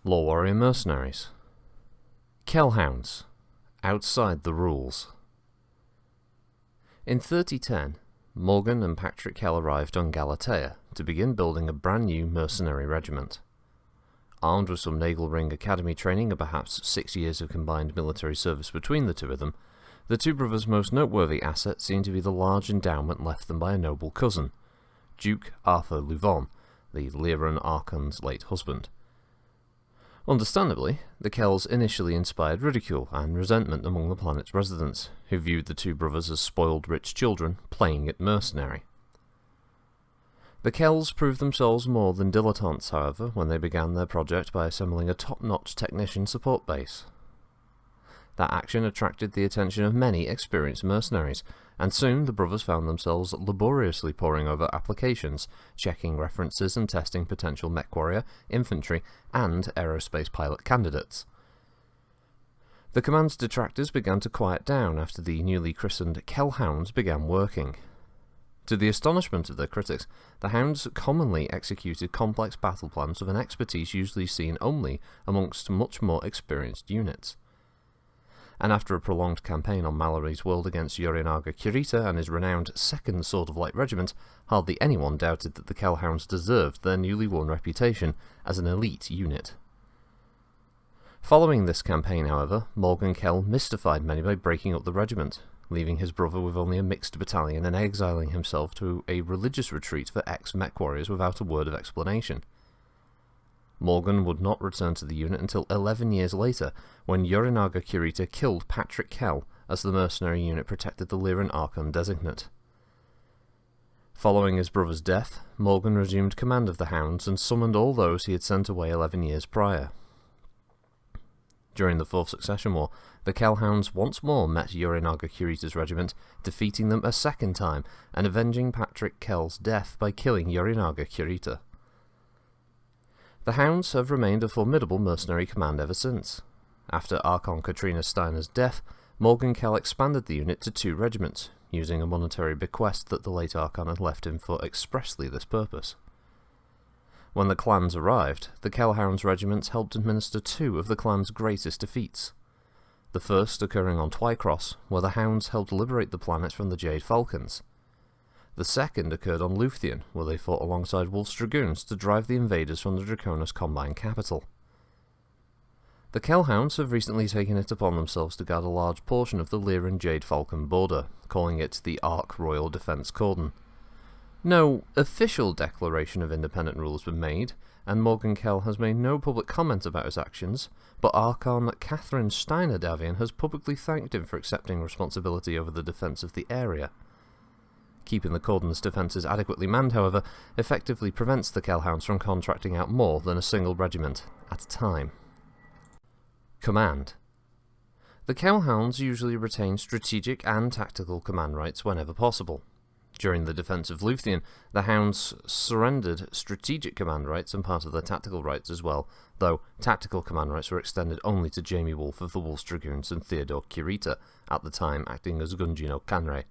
LoreWarrior Mercenaries. Kell Hounds. Outside the rules. In 3010, Morgan and Patrick Kell arrived on Galatea to begin building a brand new mercenary regiment. Armed with some Nagelring Academy training and perhaps 6 years of combined military service between the two of them, the two brothers' most noteworthy asset seemed to be the large endowment left them by a noble cousin, Duke Arthur Louvon, the Lyran Archon's late husband. Understandably, the Kells initially inspired ridicule and resentment among the planet's residents, who viewed the two brothers as spoiled rich children playing at mercenary. The Kells proved themselves more than dilettantes, however, when they began their project by assembling a top-notch technician support base. That action attracted the attention of many experienced mercenaries, and soon the brothers found themselves laboriously poring over applications, checking references and testing potential mercwarrior, infantry, and aerospace pilot candidates. The command's detractors began to quiet down after the newly christened Kell Hounds began working. To the astonishment of their critics, the Hounds commonly executed complex battle plans with an expertise usually seen only amongst much more experienced units. And after a prolonged campaign on Mallory's world against Yorinaga Kirita and his renowned 2nd Sword of Light Regiment, hardly anyone doubted that the Kell Hounds deserved their newly won reputation as an elite unit. Following this campaign, however, Morgan Kell mystified many by breaking up the regiment, leaving his brother with only a mixed battalion and exiling himself to a religious retreat for ex-mercwarriors without a word of explanation. Morgan would not return to the unit until 11 years later, when Yorinaga Kirita killed Patrick Kell as the mercenary unit protected the Lyran Archon designate. Following his brother's death, Morgan resumed command of the Hounds and summoned all those he had sent away 11 years prior. During the Fourth Succession War, the Kell Hounds once more met Yorinaga Kirita's regiment, defeating them a second time and avenging Patrick Kell's death by killing Yorinaga Kirita. The Hounds have remained a formidable mercenary command ever since. After Archon Katrina Steiner's death, Morgan Kell expanded the unit to 2 regiments, using a monetary bequest that the late Archon had left him for expressly this purpose. When the clans arrived, the Kell Hounds regiments helped administer 2 of the clan's greatest defeats. The first occurring on Twycross, where the Hounds helped liberate the planet from the Jade Falcons. The second occurred on Luthien, where they fought alongside Wolf's Dragoons to drive the invaders from the Draconis Combine capital. The Kell Hounds have recently taken it upon themselves to guard a large portion of the Lyran Jade Falcon border, calling it the Ark Royal Defence Cordon. No official declaration of independent rule has been made, and Morgan Kell has made no public comment about his actions, but Archon Catherine Steiner Davian has publicly thanked him for accepting responsibility over the defence of the area. Keeping the Cordon's defences adequately manned, however, effectively prevents the Kell Hounds from contracting out more than a single regiment at a time. Command. The Kell Hounds usually retain strategic and tactical command rights whenever possible. During the defence of Luthien, the Hounds surrendered strategic command rights and part of their tactical rights as well, though tactical command rights were extended only to Jamie Wolfe of the Wolf's Dragoons and Theodore Kirita, at the time acting as Gunji no Kanrei.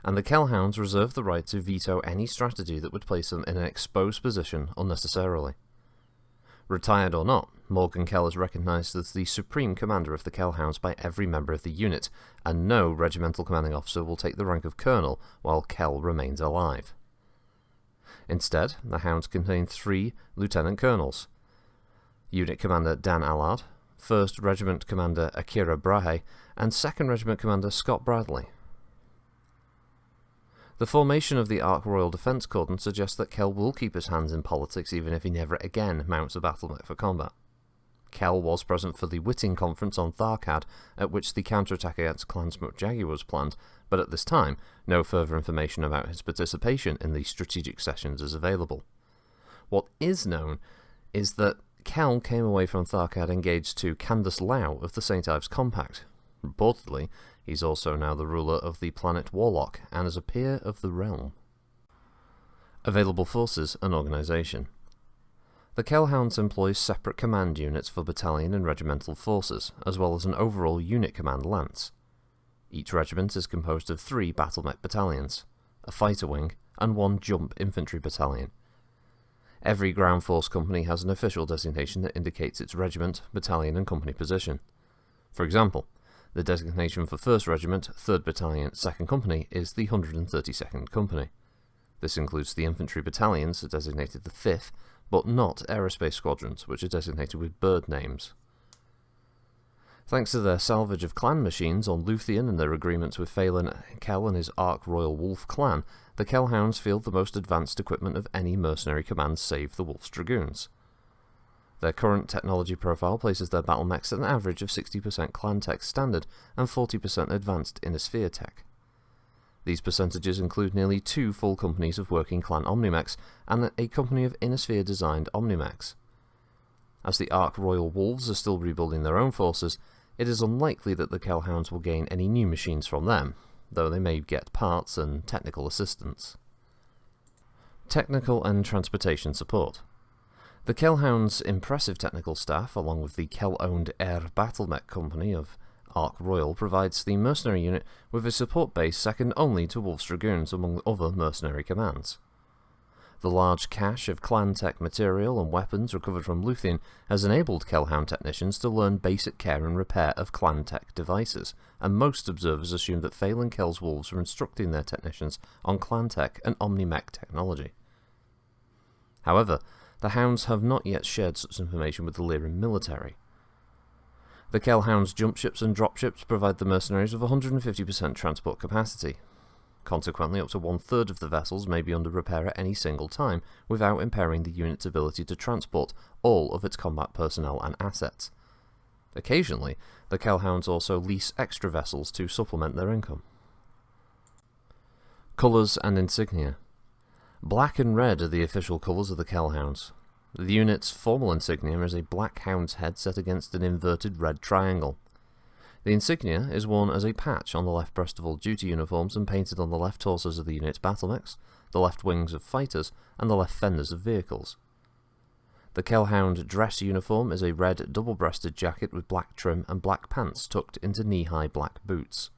And the Kell Hounds reserved the right to veto any strategy that would place them in an exposed position unnecessarily. Retired or not, Morgan Kell is recognised as the supreme commander of the Kell Hounds by every member of the unit, and no regimental commanding officer will take the rank of colonel while Kell remains alive. Instead, the Hounds contain 3 lieutenant colonels: Unit Commander Dan Allard, 1st Regiment Commander Akira Brahe, and 2nd Regiment Commander Scott Bradley. The formation of the Ark Royal Defence Cordon suggests that Kell will keep his hands in politics even if he never again mounts a battlemech for combat. Kell was present for the Whitting Conference on Tharkad, at which the counterattack against Clan Smokejaggy was planned, but at this time, no further information about his participation in the strategic sessions is available. What is known is that Kell came away from Tharkad engaged to Candace Lau of the St. Ives Compact. Reportedly, he's also now the ruler of the planet Warlock and is a peer of the realm. Available forces and organisation. The Kell Hounds employs separate command units for battalion and regimental forces, as well as an overall unit command lance. Each regiment is composed of 3 battlemech battalions, a fighter wing, and 1 jump infantry battalion. Every ground force company has an official designation that indicates its regiment, battalion, and company position. For example, the designation for 1st Regiment, 3rd Battalion, 2nd Company is the 132nd Company. This includes the infantry battalions, designated the 5th, but not aerospace squadrons, which are designated with bird names. Thanks to their salvage of clan machines on Luthien and their agreements with Phelan, Kell and his Ark Royal Wolf clan, the Kell Hounds field the most advanced equipment of any mercenary command save the Wolf's Dragoons. Their current technology profile places their battle mechs at an average of 60% clan tech standard and 40% advanced Innisphere tech. These percentages include nearly 2 full companies of working clan Omnimechs and a company of Innisphere designed Omnimechs. As the Ark Royal Wolves are still rebuilding their own forces, it is unlikely that the Kell Hounds will gain any new machines from them, though they may get parts and technical assistance. Technical and transportation support. The Kell Hounds' impressive technical staff, along with the Kell-owned Air Battlemech Company of Ark Royal, provides the mercenary unit with a support base second only to Wolf's Dragoons among other mercenary commands. The large cache of clan tech material and weapons recovered from Luthien has enabled Kell Hound technicians to learn basic care and repair of clan tech devices, and most observers assume that Phelan Kell's Wolves are instructing their technicians on clan tech and Omnimech technology. However, the Hounds have not yet shared such information with the Lyran military. The Kell Hounds' jump ships and drop ships provide the mercenaries with 150% transport capacity. Consequently, up to 1/3 of the vessels may be under repair at any single time, without impairing the unit's ability to transport all of its combat personnel and assets. Occasionally, the Kell Hounds also lease extra vessels to supplement their income. Colours and Insignia. Black and red are the official colours of the Kell Hounds. The unit's formal insignia is a black hound's head set against an inverted red triangle. The insignia is worn as a patch on the left breast of all duty uniforms and painted on the left torsos of the unit's battlemechs, the left wings of fighters, and the left fenders of vehicles. The Kell Hound dress uniform is a red double-breasted jacket with black trim and black pants tucked into knee-high black boots.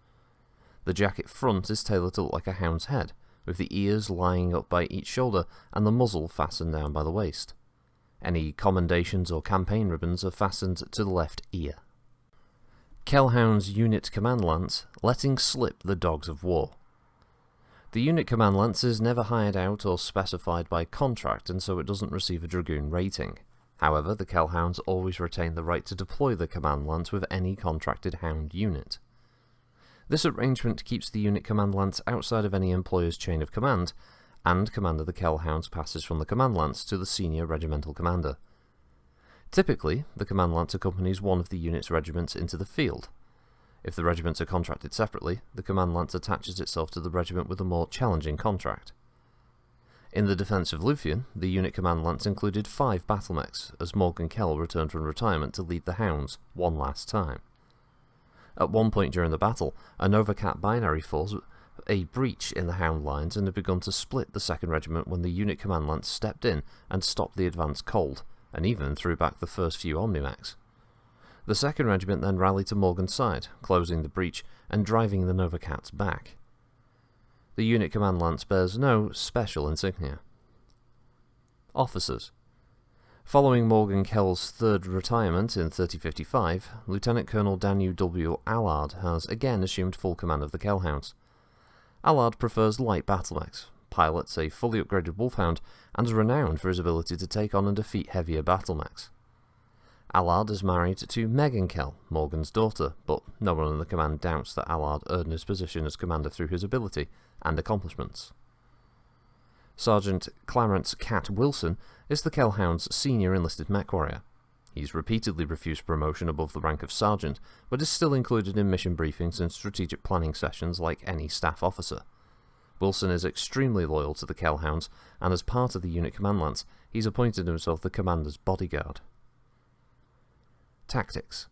The jacket front is tailored to look like a hound's head, with the ears lying up by each shoulder and the muzzle fastened down by the waist. Any commendations or campaign ribbons are fastened to the left ear. Kell Hound's unit command lance, letting slip the dogs of war. The unit command lance is never hired out or specified by contract, and so it doesn't receive a dragoon rating. However, the Kell Hounds always retain the right to deploy the command lance with any contracted Hound unit. This arrangement keeps the unit command lance outside of any employer's chain of command, and command of the Kell Hounds passes from the command lance to the senior regimental commander. Typically, the command lance accompanies one of the unit's regiments into the field. If the regiments are contracted separately, the command lance attaches itself to the regiment with a more challenging contract. In the defence of Luthien, the unit command lance included 5 battlemechs, as Morgan Kell returned from retirement to lead the Hounds one last time. At one point during the battle, a Novacat binary force a breach in the Hound lines and had begun to split the 2nd Regiment when the unit command lance stepped in and stopped the advance cold, and even threw back the first few Omnimechs. The 2nd Regiment then rallied to Morgan's side, closing the breach and driving the Novacats back. The unit command lance bears no special insignia. Officers. Following Morgan Kell's 3rd retirement in 3055, Lieutenant Colonel Daniel W. Allard has again assumed full command of the Kell Hounds. Allard prefers light battlemechs, pilots a fully upgraded Wolfhound, and is renowned for his ability to take on and defeat heavier battlemechs. Allard is married to Megan Kell, Morgan's daughter, but no one in the command doubts that Allard earned his position as commander through his ability and accomplishments. Sergeant Clarence Cat Wilson is the Kell Hound's senior enlisted mercwarrior. He's repeatedly refused promotion above the rank of sergeant, but is still included in mission briefings and strategic planning sessions like any staff officer. Wilson is extremely loyal to the Kell Hounds, and as part of the unit command lance, he's appointed himself the commander's bodyguard. Tactics.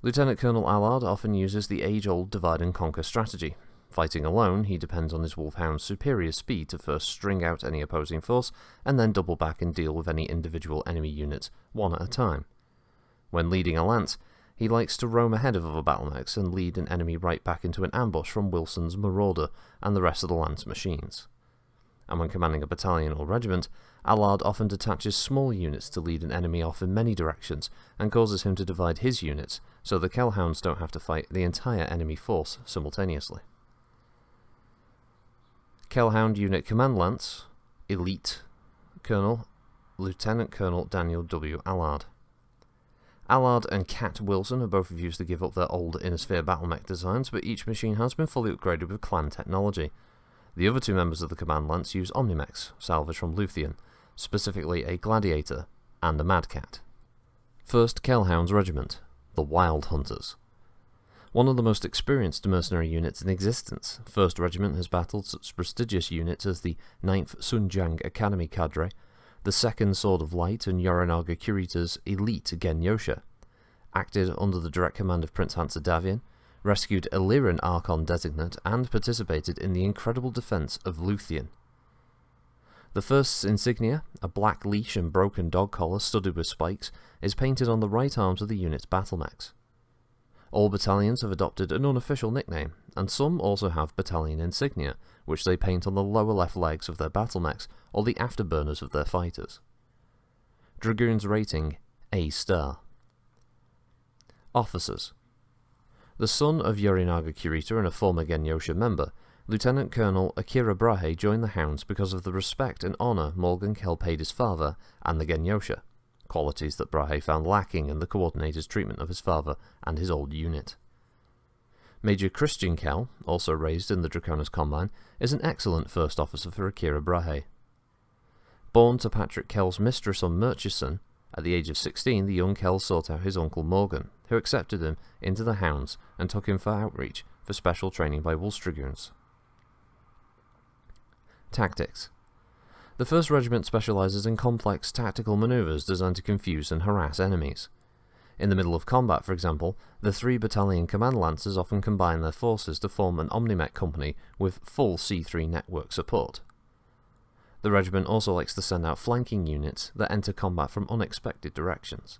Lieutenant Colonel Allard often uses the age-old divide-and-conquer strategy. Fighting alone, he depends on his Wolfhound's superior speed to first string out any opposing force, and then double back and deal with any individual enemy units, one at a time. When leading a lance, he likes to roam ahead of other battlemechs and lead an enemy right back into an ambush from Wilson's Marauder and the rest of the lance machines. and when commanding a battalion or regiment, Allard often detaches small units to lead an enemy off in many directions and causes him to divide his units so the Kell Hounds don't have to fight the entire enemy force simultaneously. Kell Hound Unit Command Lance, Elite Colonel, Lieutenant Colonel Daniel W. Allard. Allard and Cat Wilson have both refused to give up their old Inner Sphere battlemech designs, but each machine has been fully upgraded with clan technology. The other two members of the Command Lance use Omnimechs, salvaged from Luthien, specifically a Gladiator and a Mad Cat. First Kell Hounds Regiment, the Wild Hunters. One of the most experienced mercenary units in existence, 1st Regiment has battled such prestigious units as the 9th Sunjang Academy Cadre, the 2nd Sword of Light and Yorinaga Kurita's elite Genyosha, acted under the direct command of Prince Hansa Davian, rescued Illyrian Archon Designate, and participated in the incredible defense of Luthien. The 1st's insignia, a black leash and broken dog collar studded with spikes, is painted on the right arms of the unit's battlemechs. All battalions have adopted an unofficial nickname, and some also have battalion insignia, which they paint on the lower left legs of their battlemechs or the afterburners of their fighters. Dragoons rating A*. Officers. The son of Yorinaga Kurita and a former Genyosha member, Lieutenant Colonel Akira Brahe joined the Hounds because of the respect and honour Morgan Kell paid his father and the Genyosha, qualities that Brahe found lacking in the coordinator's treatment of his father and his old unit. Major Christian Kell, also raised in the Draconis Combine, is an excellent first officer for Akira Brahe. Born to Patrick Kell's mistress on Murchison, at the age of 16 the young Kell sought out his uncle Morgan, who accepted him into the Hounds and took him for outreach for special training by Wolf's Dragoons. Tactics. The 1st Regiment specialises in complex tactical manoeuvres designed to confuse and harass enemies. In the middle of combat, for example, the 3 battalion command lancers often combine their forces to form an Omnimech company with full C3 network support. The regiment also likes to send out flanking units that enter combat from unexpected directions.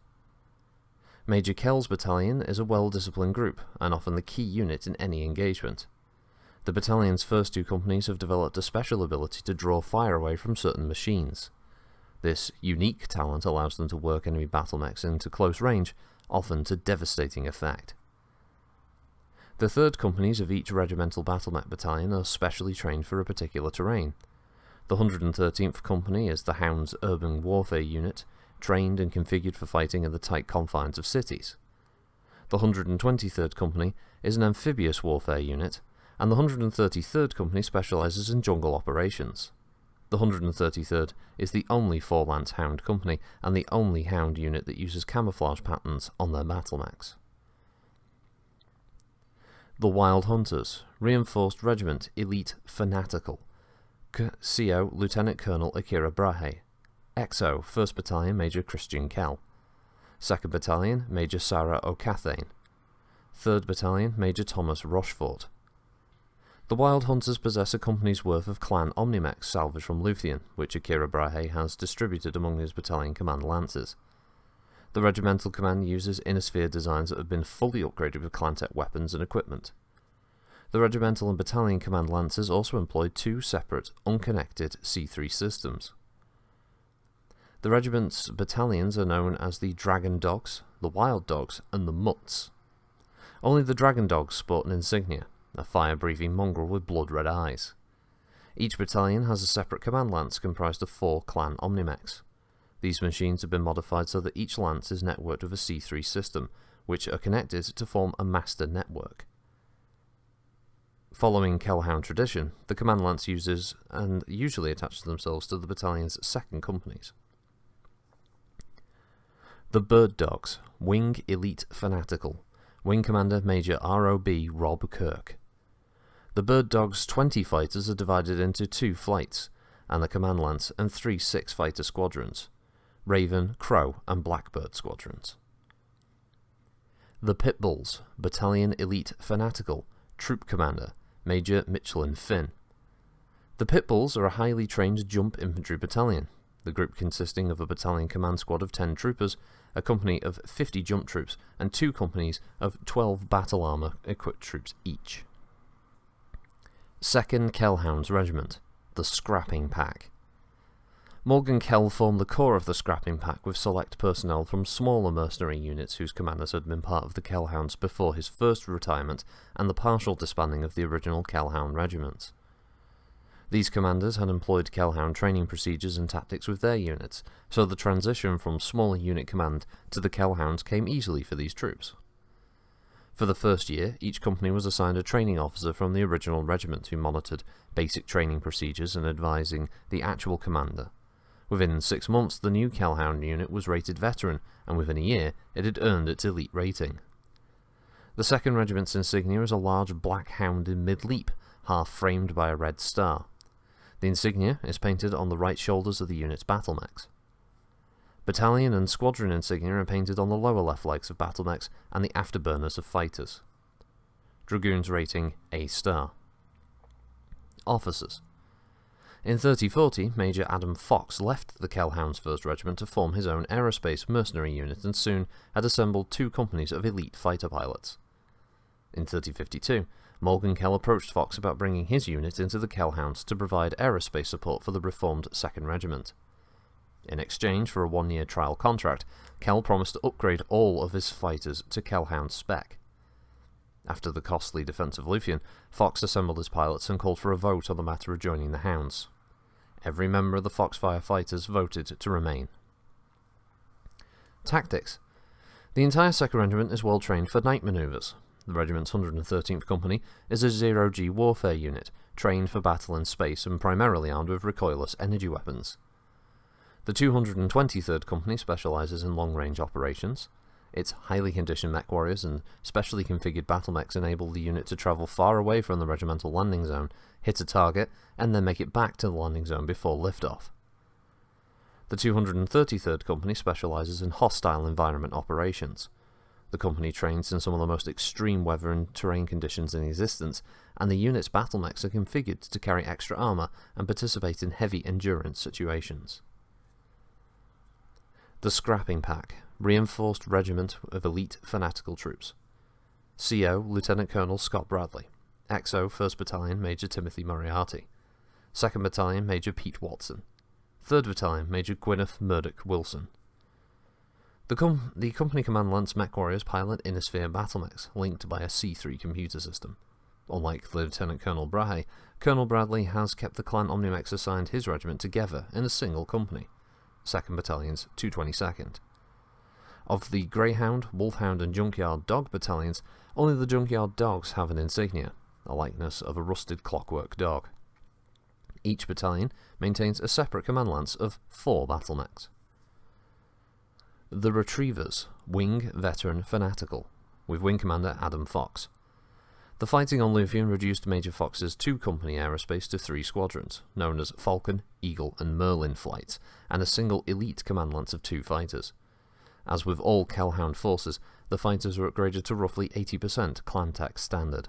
Major Kell's battalion is a well-disciplined group, and often the key unit in any engagement. The battalion's first 2 companies have developed a special ability to draw fire away from certain machines. This unique talent allows them to work enemy battlemechs into close range, often to devastating effect. The 3rd companies of each regimental battlemech battalion are specially trained for a particular terrain. The 113th Company is the Hound's urban warfare unit, trained and configured for fighting in the tight confines of cities. The 123rd Company is an amphibious warfare unit, and the 133rd Company specialises in jungle operations. The 133rd is the only 4-lance Hound company, and the only Hound unit that uses camouflage patterns on their battlemechs. The Wild Hunters, Reinforced Regiment, Elite Fanatical. CO Lieutenant Colonel Akira Brahe. XO 1st Battalion Major Christian Kell. 2nd Battalion Major Sarah O'Cathane. 3rd Battalion Major Thomas Rochefort. The Wild Hunters possess a company's worth of clan Omnimechs salvaged from Luthien, which Akira Brahe has distributed among his battalion command lances. The regimental command uses Inner Sphere designs that have been fully upgraded with Clantech weapons and equipment. The regimental and battalion command lancers also employ 2 separate, unconnected C3 systems. The regiment's battalions are known as the Dragon Dogs, the Wild Dogs, and the Mutts. Only the Dragon Dogs sport an insignia, a fire-breathing mongrel with blood-red eyes. Each battalion has a separate command lance comprised of 4 clan Omnimechs. These machines have been modified so that each lance is networked with a C3 system, which are connected to form a master network. Following Kell Hound tradition, the command lance uses and usually attaches themselves to the battalion's 2nd companies. The Bird Dogs, Wing Elite Fanatical. Wing Commander Major R.O.B. Rob Kirk. The Bird Dogs' 20 fighters are divided into 2 flights, and the command lance, and 3 6-fighter squadrons, Raven, Crow, and Blackbird squadrons. The Pit Bulls, Battalion Elite Fanatical, Troop Commander Major Michelin Finn. The Pit Bulls are a highly trained jump infantry battalion, the group consisting of a battalion command squad of 10 troopers, a company of 50 jump troops, and 2 companies of 12 battle armour equipped troops each. 2nd Kell Hounds Regiment, the Scrapping Pact. Morgan Kell formed the core of the Scrapping Pact with select personnel from smaller mercenary units whose commanders had been part of the Kell Hounds before his first retirement and the partial disbanding of the original Kell Hound regiments. These commanders had employed Kell Hound training procedures and tactics with their units, so the transition from smaller unit command to the Kell Hounds came easily for these troops. For the first year, each company was assigned a training officer from the original regiment who monitored basic training procedures and advising the actual commander. Within 6 months, the new Kell Hound unit was rated veteran, and within a year, it had earned its elite rating. The 2nd Regiment's insignia is a large black hound in mid-leap, half framed by a red star. The insignia is painted on the right shoulders of the unit's battle mechs. Battalion and squadron insignia are painted on the lower left legs of battle mechs and the afterburners of fighters. Dragoons rating A star. Officers. In 3040, Major Adam Fox left the Kell Hounds 1st Regiment to form his own aerospace mercenary unit and soon had assembled 2 companies of elite fighter pilots. In 3052, Morgan Kell approached Fox about bringing his unit into the Kell Hounds to provide aerospace support for the reformed 2nd Regiment. In exchange for a 1-year trial contract, Kell promised to upgrade all of his fighters to Kell Hound spec. After the costly defense of Lufyan, Fox assembled his pilots and called for a vote on the matter of joining the Hounds. Every member of the Foxfire fighters voted to remain. Tactics. The entire 2nd Regiment is well trained for night manoeuvres. The regiment's 113th Company is a zero-G warfare unit, trained for battle in space and primarily armed with recoilless energy weapons. The 223rd Company specialises in long-range operations. Its highly conditioned mech warriors and specially configured battle mechs enable the unit to travel far away from the regimental landing zone, hit a target, and then make it back to the landing zone before liftoff. The 233rd Company specialises in hostile environment operations. The company trains in some of the most extreme weather and terrain conditions in existence, and the unit's battle mechs are configured to carry extra armour and participate in heavy endurance situations. The Scrapping Pact, reinforced regiment of elite fanatical troops. CO Lieutenant Colonel Scott Bradley. XO 1st Battalion Major Timothy Moriarty. 2nd Battalion Major Pete Watson. 3rd Battalion Major Gwyneth Murdoch Wilson. The company command Lance mech warriors pilot Innisphere battle mechs, linked by a C3 computer system. Unlike Lieutenant Colonel Brahe, Colonel Bradley has kept the clan Omnimex assigned his regiment together in a single company, 2nd Battalion's 222nd. Of the Greyhound, Wolfhound and Junkyard Dog battalions, only the Junkyard Dogs have an insignia, a likeness of a rusted clockwork dog. Each battalion maintains a separate command lance of 4 battle mechs. The Retrievers, Wing Veteran Fanatical, with Wing Commander Adam Fox. The fighting on Lufyan reduced Major Fox's 2-company aerospace to 3 squadrons, known as Falcon, Eagle and Merlin flights, and a single elite command lance of 2 fighters. As with all Kell Hound forces, the fighters were upgraded to roughly 80% clan tech standard.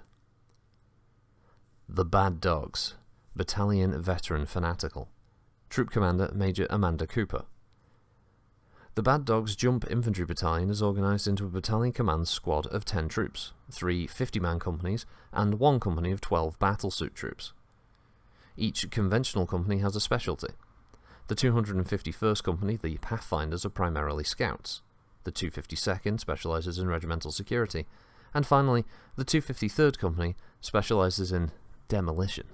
The Bad Dogs, Battalion Veteran Fanatical. Troop Commander Major Amanda Cooper. The Bad Dogs Jump Infantry Battalion is organised into a battalion command squad of 10 troops, 3 50-man companies, and 1 company of 12 battlesuit troops. Each conventional company has a specialty. The 251st Company, the Pathfinders, are primarily scouts. The 252nd specialises in regimental security. And finally, the 253rd Company specialises in demolition.